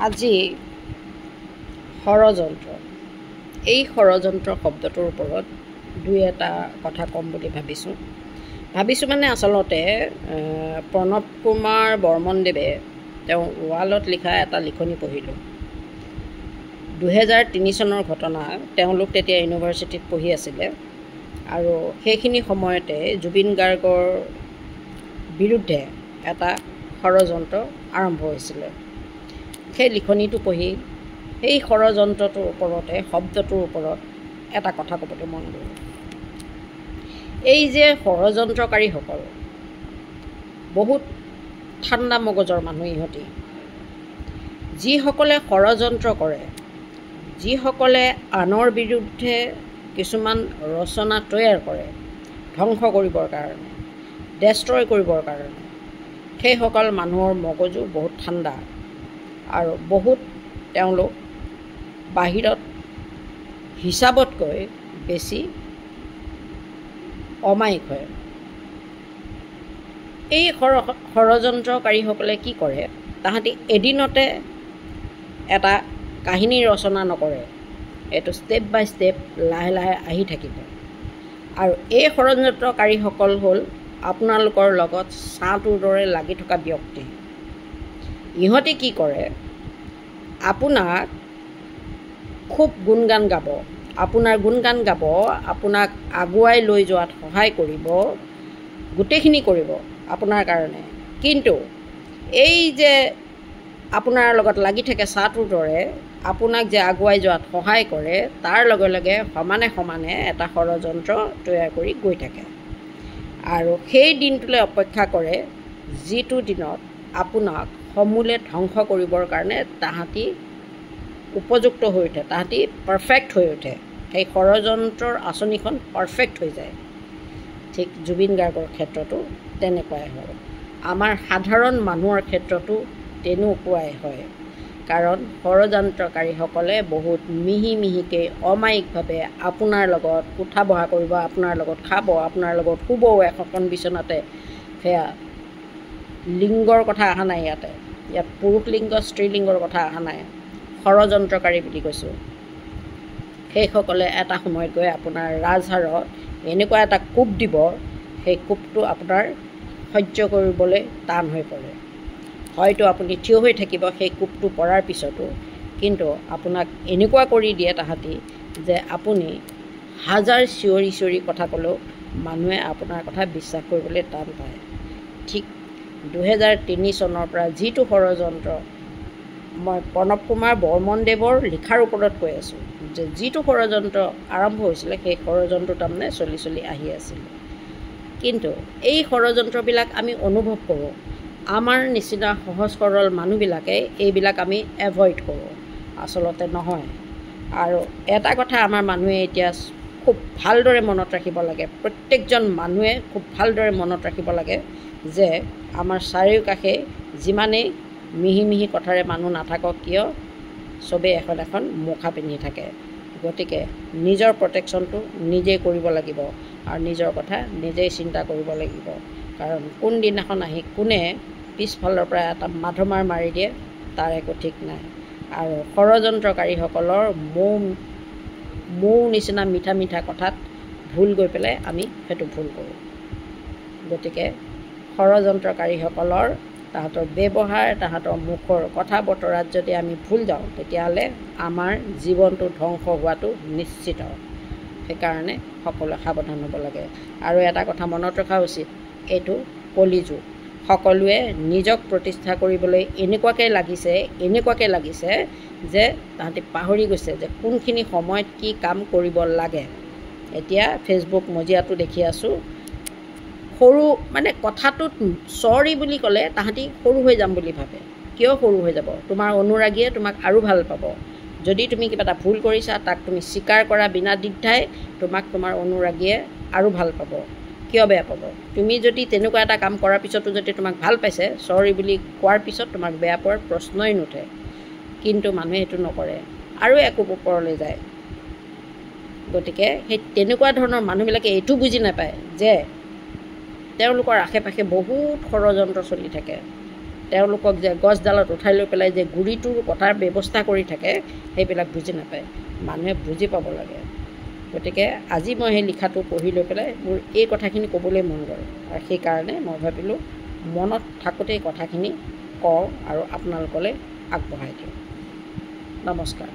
আজি ষড়যন্ত্ৰ এই ষড়যন্ত্ৰ শব্দটোৰ ওপৰত দুই এটা কথা ক'ম বুলি ভাবিছোঁ মানে আচলতে প্ৰণৱ কুমাৰ বৰ্মনদেৱে তেওঁ ৱালত লিখা এটা লিখনি পঢ়িলোঁ 2003 চনৰ ঘটনা। তেওঁলোক তেতিয়া ইউনিভাৰ্চিটিত পঢ়ি আছিলে আৰু সেইখিনি সময়তে জুবিন গাৰ্গৰ বিৰুদ্ধে এটা ষড়যন্ত্ৰ আৰম্ভ হৈছিলে। সেই লিখনিটো পঢ়ি সেই ষড়যন্ত্ৰটোৰ ওপৰতে শব্দটোৰ ওপৰত এটা কথা ক'বলৈ মন গ'ল। এই যে ষড়যন্ত্ৰকাৰীসকল বহুত ঠাণ্ডা মগজৰ মানুহ ইহঁতি, যিসকলে ষড়যন্ত্ৰ কৰে, যিসকলে আনৰ বিৰুদ্ধে কিছুমান ৰচনা তৈয়াৰ কৰে ধ্বংস কৰিবৰ কাৰণে, ডেষ্ট্ৰয় কৰিবৰ কাৰণে, সেইসকল মানুহৰ মগজু বহুত ঠাণ্ডা আৰু বহুত তেওঁলোক বাহিৰত হিচাপতকৈ বেছি অমায়িক হয়। এই ষড়যন্ত্ৰকাৰীসকলে কি কৰে, তাহাঁতি এদিনতে এটা কাহিনী ৰচনা নকৰে, এইটো ষ্টেপ বাই ষ্টেপ লাহে লাহে আহি থাকিব। আৰু এই ষড়যন্ত্ৰকাৰীসকল হ'ল আপোনালোকৰ লগত ছাঁটোৰ দৰে লাগি থকা ব্যক্তি। ইহঁতে কি কৰে, আপোনাক খুব গুণগান গাব, আপোনাৰ গুণগান গাব, আপোনাক আগুৱাই লৈ যোৱাত সহায় কৰিব, গোটেইখিনি কৰিব আপোনাৰ কাৰণে। কিন্তু এই যে আপোনাৰ লগত লাগি থাকে ছাঁটোৰ দৰে, আপোনাক যে আগুৱাই যোৱাত সহায় কৰে, তাৰ লগে লগে সমানে সমানে এটা ষড়যন্ত্ৰ তৈয়াৰ কৰি গৈ থাকে আৰু সেই দিনটোলৈ অপেক্ষা কৰে যিটো দিনত আপোনাক সমূলে ধ্বংস কৰিবৰ কাৰণে তাহাঁতি উপযুক্ত হৈ উঠে, তাহাঁতি পাৰফেক্ট হৈ উঠে। সেই ষড়যন্ত্ৰৰ আঁচনিখন পাৰফেক্ট হৈ যায়। ঠিক জুবিন গাৰ্গৰ ক্ষেত্ৰতো তেনেকুৱাই হয়, আমাৰ সাধাৰণ মানুহৰ ক্ষেত্ৰতো তেনেকুৱাই হয়। কাৰণ ষড়যন্ত্ৰকাৰীসকলে বহুত মিহি মিহিকৈ অমায়িকভাৱে আপোনাৰ লগত উঠা বহা কৰিব, আপোনাৰ লগত খাব, আপোনাৰ লগত শুবও এখন বিচনাতে। সেয়া লিংগৰ কথা অহা নাই, ইয়াত পুৰুষ লিংগ স্ত্ৰী লিংগৰ কথা অহা নাই, ষড়যন্ত্ৰকাৰী বুলি কৈছোঁ। সেইসকলে এটা সময়ত গৈ আপোনাৰ ৰাজহাড়ত এনেকুৱা এটা কোব দিব, সেই কোবটো আপোনাৰ সহ্য কৰিবলৈ টান হৈ পৰে। হয়তো আপুনি থিয় হৈ থাকিব সেই কোবটো পৰাৰ পিছতো, কিন্তু আপোনাক এনেকুৱা কৰি দিয়ে তাহাঁতি যে আপুনি হাজাৰ চিঞৰি চিঞৰি কথা ক'লেও মানুহে আপোনাৰ কথা বিশ্বাস কৰিবলৈ টান পায়। ঠিক 2003 চনৰ পৰা যিটো ষড়যন্ত্ৰ, মই প্ৰণৱ কুমাৰ বৰ্মনদেৱৰ লিখাৰ ওপৰত কৈ আছোঁ, যে যিটো ষড়যন্ত্ৰ আৰম্ভ হৈছিলে সেই ষড়যন্ত্ৰ তাৰমানে চলি আহি আছিল। কিন্তু এই ষড়যন্ত্ৰবিলাক আমি অনুভৱ কৰোঁ, আমাৰ নিচিনা সহজ সৰল মানুহবিলাকে এইবিলাক আমি এভইড কৰোঁ, আচলতে নহয়। আৰু এটা কথা আমাৰ মানুহে এতিয়া খুব ভালদৰে মনত ৰাখিব লাগে, প্ৰত্যেকজন মানুহে খুব ভালদৰে মনত ৰাখিব লাগে যে আমাৰ চাৰিওকাষে যিমানেই মিহি মিহি কথাৰে মানুহ নাথাকক কিয়, চবেই এখন এখন মুখা পিন্ধি থাকে। গতিকে নিজৰ প্ৰটেকশ্যনটো নিজেই কৰিব লাগিব আৰু নিজৰ কথা নিজেই চিন্তা কৰিব লাগিব। কাৰণ কোনদিনাখন আহি কোনে পিছফালৰ পৰা এটা মাধমাৰ মাৰি দিয়ে তাৰ একো ঠিক নাই। আৰু ষড়যন্ত্ৰকাৰীসকলৰ মৌ নিচিনা মিঠা মিঠা কথাত ভুল গৈ পেলাই আমি সেইটো ভুল কৰোঁ। গতিকে ষড়যন্ত্ৰকাৰীসকলৰ তাহাঁতৰ ব্যৱহাৰ, তাহাঁতৰ মুখৰ কথা বতৰাত যদি আমি ভুল যাওঁ, তেতিয়াহ'লে আমাৰ জীৱনটো ধ্বংস হোৱাটো নিশ্চিত। সেইকাৰণে সকলোৱে সাৱধান হ'ব লাগে। আৰু এটা কথা মনত ৰখা উচিত, এইটো কলিযুগ। সকলোৱে নিজক প্ৰতিষ্ঠা কৰিবলৈ এনেকুৱাকৈ লাগিছে যে তাহাঁতি পাহৰি গৈছে যে কোনখিনি সময়ত কি কাম কৰিব লাগে। এতিয়া ফেচবুক মজিয়াটো দেখি আছোঁ, সৰু মানে কথাটোত চৰি বুলি ক'লে তাহাঁতি সৰু হৈ যাম বুলি ভাবে। কিয় সৰু হৈ যাব? তোমাৰ অনুৰাগীয়ে তোমাক আৰু ভাল পাব। যদি তুমি কিবা এটা ভুল কৰিছা, তাক তুমি স্বীকাৰ কৰা বিনা দ্বিধাই, তোমাক তোমাৰ অনুৰাগীয়ে আৰু ভাল পাব। কিয় বেয়া পাব? তুমি যদি তেনেকুৱা এটা কাম কৰাৰ পিছতো যদি তোমাক ভাল পাইছে, চৰি বুলি কোৱাৰ পিছত তোমাক বেয়া পোৱাৰ প্ৰশ্নই নুঠে। কিন্তু মানুহে সেইটো নকৰে আৰু একো ওপৰলৈ যায়। গতিকে সেই তেনেকুৱা ধৰণৰ মানুহবিলাকে এইটো বুজি নাপায় যে তেওঁলোকৰ আশে পাশে বহুত ষড়যন্ত্ৰ চলি থাকে। তেওঁলোকক যে গছডালত উঠাই লৈ পেলাই যে গুৰিটোৰ কটাৰ ব্যৱস্থা কৰি থাকে, সেইবিলাক বুজি নাপায়। মানুহে বুজি পাব লাগে। গতিকে আজি মই সেই লিখাটো পঢ়ি লৈ পেলাই মোৰ এই কথাখিনি ক'বলৈ মন গ'ল, আৰু সেইকাৰণে মই ভাবিলোঁ মনত থাকোঁতেই কথাখিনি কওঁ আৰু আপোনালোকলৈ আগবঢ়াই দিওঁ। নমস্কাৰ।